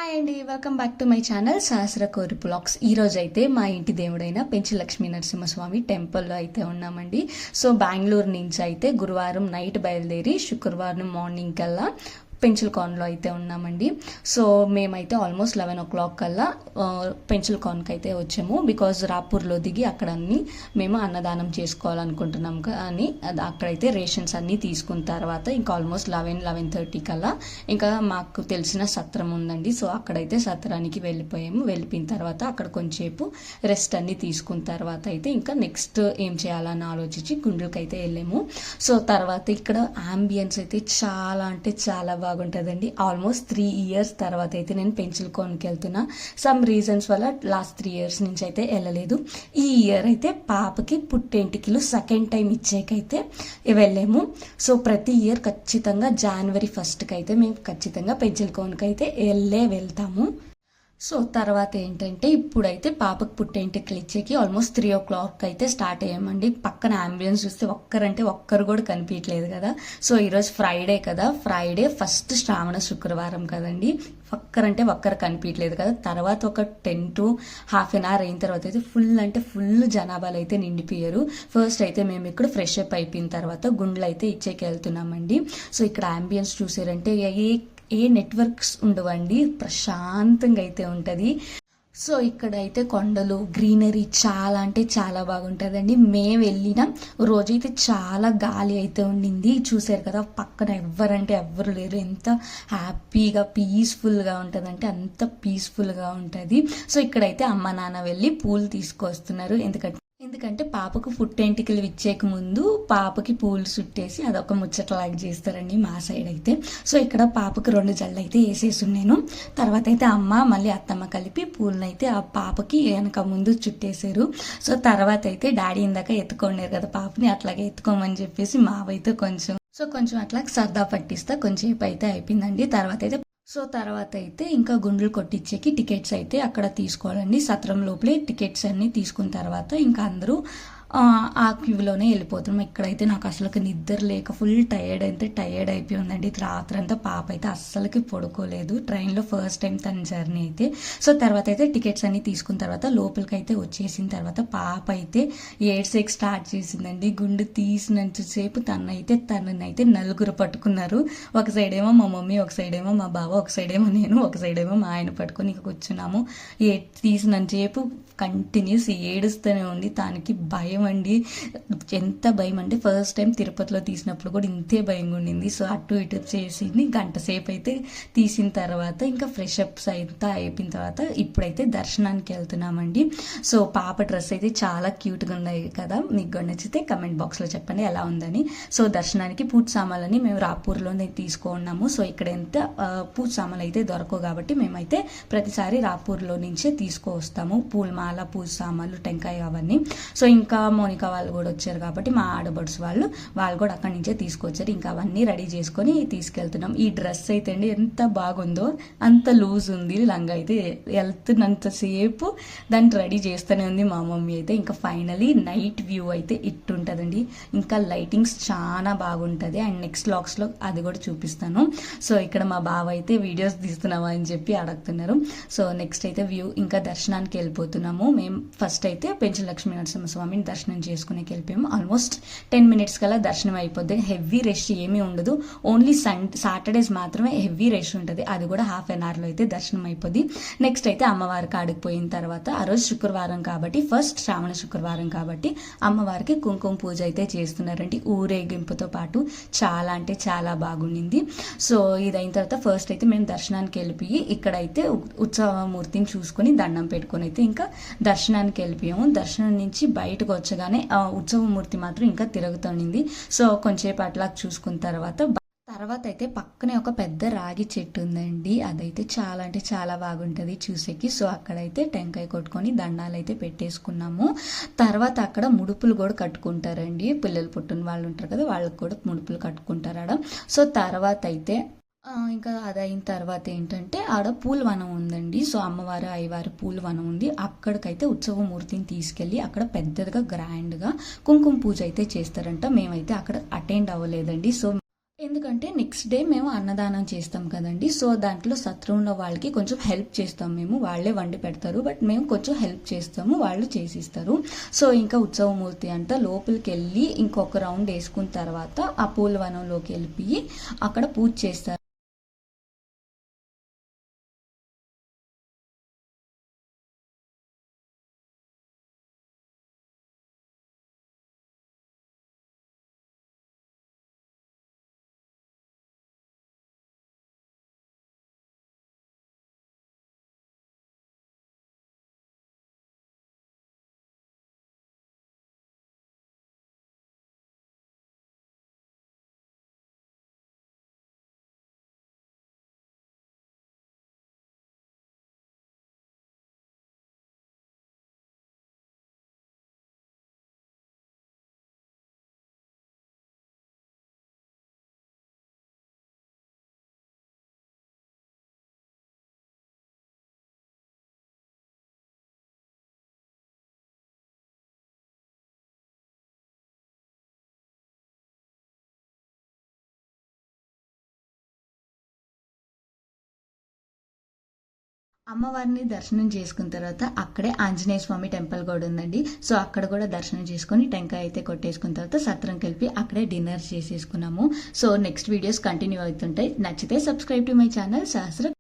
Hi అండి, welcome back to my channel Sahasra కోరి blogs. ఈ రోజు అయితే మా ఇంటి దేవుడైన పెంచి లక్ష్మీ నరసింహస్వామి టెంపుల్లో అయితే ఉన్నామండి. సో బెంగళూరు నుంచి అయితే గురువారం నైట్ బయలుదేరి శుక్రవారం మార్నింగ్ కల్లా పెంచులకాన్లో అయితే ఉన్నామండి. సో మేమైతే ఆల్మోస్ట్ 11 o'clock కల్లా పెంచులకాన్కి అయితే వచ్చాము. బికాజ్ రాపూర్లో దిగి అక్కడ అన్ని మేము అన్నదానం చేసుకోవాలనుకుంటున్నాం. కానీ అక్కడైతే రేషన్స్ అన్నీ తీసుకున్న తర్వాత ఇంకా ఆల్మోస్ట్ 11-11:30 కల్లా ఇంకా మాకు తెలిసిన సత్రం ఉందండి. సో అక్కడైతే సత్రానికి వెళ్ళిపోయాము. వెళ్ళిపోయిన తర్వాత అక్కడ కొంచెంసేపు రెస్ట్ అన్నీ తీసుకున్న తర్వాత అయితే ఇంకా నెక్స్ట్ ఏం చేయాలని ఆలోచించి గుండ్లకి అయితే వెళ్ళాము. సో తర్వాత ఇక్కడ ఆంబియన్స్ అయితే చాలా అంటే చాలా బాగుంటుందండి. ఆల్మోస్ట్ 3 years తర్వాత అయితే నేను పెంచులకాన్కి వెళ్తున్నా. సమ్ రీజన్స్ వల్ల లాస్ట్ 3 years నుంచి అయితే వెళ్ళలేదు. ఈ ఇయర్ అయితే పాపకి పుట్టెంటికలు సెకండ్ టైం ఇచ్చేకైతే వెళ్ళాము. సో ప్రతి ఇయర్ ఖచ్చితంగా January 1st అయితే మేము ఖచ్చితంగా పెంచులకాన్కి అయితే వెళ్తాము. సో తర్వాత ఏంటంటే ఇప్పుడైతే పాపకు పుట్టెంటికలు ఇచ్చేకి ఆల్మోస్ట్ 3 o'clock అయితే స్టార్ట్ అయ్యామండి. పక్కన అంబులెన్స్ చూస్తే ఒక్కరు కూడా కనిపించలేదు కదా. సో ఈరోజు ఫ్రైడే కదా, ఫ్రైడే ఫస్ట్ శ్రావణ శుక్రవారం కదండి. ఒక్కరు కనిపించలేదు కదా. తర్వాత ఒక 10 to half an hour అయిన తర్వాత అయితే ఫుల్ జనాభాలు అయితే నిండిపోయారు. ఫస్ట్ అయితే మేము ఇక్కడ ఫ్రెష్ అప్ అయిపోయిన తర్వాత గుండ్లు అయితే ఇచ్చేకి వెళ్తున్నామండి. సో ఇక్కడ అంబియన్స్ చూసారంటే ఏ నెట్వర్క్స్ ఉండవండి, ప్రశాంతంగా అయితే ఉంటుంది. సో ఇక్కడ అయితే కొండలు గ్రీనరీ చాలా అంటే చాలా బాగుంటుందండి. మేము వెళ్ళిన రోజైతే చాలా గాలి అయితే ఉండింది. చూసారు కదా, పక్కన ఎవ్వరు లేరు. ఎంత హ్యాపీగా పీస్ఫుల్గా ఉంటుందంటే అంత పీస్ఫుల్గా ఉంటుంది. సో ఇక్కడైతే అమ్మ నాన్న వెళ్ళి పూలు తీసుకొస్తున్నారు. ఎందుకంటే పాపకు పుట్టెంటికలు ఇచ్చేక ముందు పాపకి పూలు చుట్టేసి అదొక ముచ్చటలాగా చేస్తారండి మా సైడ్ అయితే. సో ఇక్కడ పాపకు 2 జళ్ళు అయితే వేసేసి నేను తర్వాత అయితే అమ్మ మళ్ళీ అత్తమ్మ కలిపి పూలను అయితే ఆ పాపకి వెనక ముందు చుట్టేశారు. సో తర్వాత అయితే డాడీ ఇందాక ఎత్తుకోండారు కదా పాపని, అట్లాగే ఎత్తుకోమని చెప్పేసి మావైతే కొంచెం అట్లా సరదా పట్టిస్తా కొంచెంసేపు అయితే అయిపోయిందండి. తర్వాత అయితే ఇంకా గుండ్లు కొట్టించేకి టికెట్స్ అయితే అక్కడ తీసుకోవాలండి. సత్రం లోపలే టికెట్స్ అన్ని తీసుకున్న తర్వాత ఇంకా అందరూ ఆ క్యూలోనే వెళ్ళిపోతున్నాం. ఇక్కడైతే నాకు అసలుకి నిద్ర లేక ఫుల్ టైర్డ్ అయిపోయి ఉందండి. రాత్రి అంతా పాప అయితే అస్సలకి పడుకోలేదు. ట్రైన్లో ఫస్ట్ టైం తన జర్నీ అయితే. సో తర్వాత అయితే టికెట్స్ అన్ని తీసుకున్న తర్వాత లోపలికి అయితే వచ్చేసిన తర్వాత పాప అయితే ఏడ్సేకి స్టార్ట్ చేసిందండి. గుండు తీసినంతసేపు తననైతే 4 పట్టుకున్నారు. ఒక సైడ్ ఏమో మా మమ్మీ, ఒక సైడ్ ఏమో మా బావ, ఒక సైడ్ ఏమో నేను, ఒక సైడ్ ఏమో మా ఆయన పట్టుకొని ఇక కూర్చున్నాము. తీసినంతసేపు కంటిన్యూస్ ఏడుస్తూనే ఉంది. దానికి భయం అండి, ఎంత భయం అంటే ఫస్ట్ టైం తిరుపతిలో తీసినప్పుడు కూడా ఇంతే భయంగా ఉండింది. సో అటు ఇటు చేసింది. గంట సేపు అయితే తీసిన తర్వాత ఇంకా ఫ్రెష్ అప్స్ అయితే అయిపోయిన తర్వాత ఇప్పుడైతే దర్శనానికి వెళ్తున్నామండి. సో పాప డ్రెస్ అయితే చాలా క్యూట్గా ఉన్నాయి కదా, మీకు నచ్చితే కమెంట్ బాక్స్లో చెప్పండి ఎలా ఉందని. సో దర్శనానికి పూజ సామాన్లని మేము రాపూర్లోనే తీసుకున్నాము. సో ఇక్కడ ఎంత పూజ సామాన్లు అయితే దొరకవు కాబట్టి మేమైతే ప్రతిసారి రాపూర్లో నుంచే తీసుకువస్తాము. పూలమాల, పూజ సామాన్లు, టెంకాయ అవన్నీ. సో ఇంకా మోనికా వాళ్ళు కూడా వచ్చారు కాబట్టి మా ఆడబడుసు వాళ్ళు కూడా అక్కడి నుంచే తీసుకొచ్చారు. ఇంకా అవన్నీ రెడీ చేసుకొని తీసుకెళ్తున్నాం. ఈ డ్రెస్ అయితే అండి ఎంత బాగుందో, అంత లూజ్ ఉంది. లంగా అయితే వెళ్తున్నంతసేపు దాన్ని రెడీ చేస్తూనే ఉంది మా మమ్మీ అయితే. ఇంకా ఫైనలీ నైట్ వ్యూ అయితే ఇట్టుంటుందండి. ఇంకా లైటింగ్స్ చాలా బాగుంటుంది. అండ్ నెక్స్ట్ వ్లాగ్స్లో అది కూడా చూపిస్తాను. సో ఇక్కడ మా బావ అయితే వీడియోస్ తీస్తున్నావా అని చెప్పి అడుగుతున్నారు. సో నెక్స్ట్ అయితే వ్యూ ఇంకా దర్శనానికి వెళ్ళిపోతున్నాము. మేము ఫస్ట్ అయితే పెంచి లక్ష్మీ నరసింహస్వామిని దర్శనం చేసుకునేకి వెళ్ళిపోయాము. ఆల్మోస్ట్ 10 minutes కల్లా దర్శనం అయిపోద్ది. హెవీ రష్ ఏమీ ఉండదు. ఓన్లీ సాటర్డేస్ మాత్రమే హెవీ రష్ ఉంటుంది. అది కూడా half an hourలో అయితే దర్శనం అయిపోద్ది. నెక్స్ట్ అయితే అమ్మవారి కాడికి పోయిన తర్వాత ఆ రోజు శుక్రవారం కాబట్టి, ఫస్ట్ శ్రావణ శుక్రవారం కాబట్టి అమ్మవారికి కుంకుమ పూజ అయితే చేస్తున్నారండి. ఊరేగింపుతో పాటు చాలా అంటే చాలా బాగుండింది. సో ఇది అయిన తర్వాత ఫస్ట్ అయితే మేము దర్శనానికి వెళ్ళిపోయి ఇక్కడైతే ఉత్సవమూర్తిని చూసుకొని దండం పెట్టుకొని అయితే ఇంకా దర్శనానికి వెళ్ళిపోయాము. దర్శనం నుంచి బయటకు వచ్చగానే ఆ ఉత్సవమూర్తి మాత్రం ఇంకా తిరుగుతుండింది. సో కొంచెంసేపు అట్లా చూసుకున్న తర్వాత అయితే పక్కనే ఒక పెద్ద రాగి చెట్టు ఉందండి. అదైతే చాలా అంటే చాలా బాగుంటుంది చూసేకి. సో అక్కడైతే టెంకాయ కొట్టుకొని దండాలు అయితే పెట్టేసుకున్నాము. తర్వాత అక్కడ ముడుపులు కూడా కట్టుకుంటారండి. పిల్లలు పుట్టిన వాళ్ళు ఉంటారు కదా, వాళ్ళకి కూడా ముడుపులు కట్టుకుంటారు ఆడ. సో తర్వాత అయితే ఇంకా అదైన తర్వాత ఏంటంటే ఆడ పూలవనం ఉందండి. సో అమ్మవారు అయ్యవారు పూలవనం ఉంది. అక్కడికైతే ఉత్సవమూర్తిని తీసుకెళ్ళి అక్కడ పెద్దదిగా గ్రాండ్గా కుంకుమ పూజ అయితే చేస్తారంట. మేమైతే అక్కడ అటెండ్ అవ్వలేదండి. సో ఎందుకంటే నెక్స్ట్ డే మేము అన్నదానం చేస్తాం కదండి. సో దాంట్లో సత్రం ఉన్న వాళ్ళకి కొంచెం హెల్ప్ చేస్తాం మేము. వాళ్ళే వండి పెడతారు, బట్ మేము కొంచెం హెల్ప్ చేస్తాము, వాళ్ళు చేసిస్తారు. సో ఇంకా ఉత్సవమూర్తి అంట లోపలికి వెళ్ళి ఇంకొక రౌండ్ వేసుకున్న తర్వాత ఆ పూలవనంలోకి వెళ్ళిపోయి అక్కడ పూజ చేస్తారు. అమ్మవారిని దర్శనం చేసుకున్న తర్వాత అక్కడే ఆంజనేయ స్వామి టెంపుల్ కూడా ఉందండి. సో అక్కడ కూడా దర్శనం చేసుకొని టెంకాయ అయితే కొట్టేసుకున్న తర్వాత సత్రం కలిపి అక్కడే డిన్నర్ చేసేసుకున్నాము. సో నెక్స్ట్ వీడియోస్ కంటిన్యూ అవుతుంటాయి. నచ్చితే subscribe to my channel Sahasra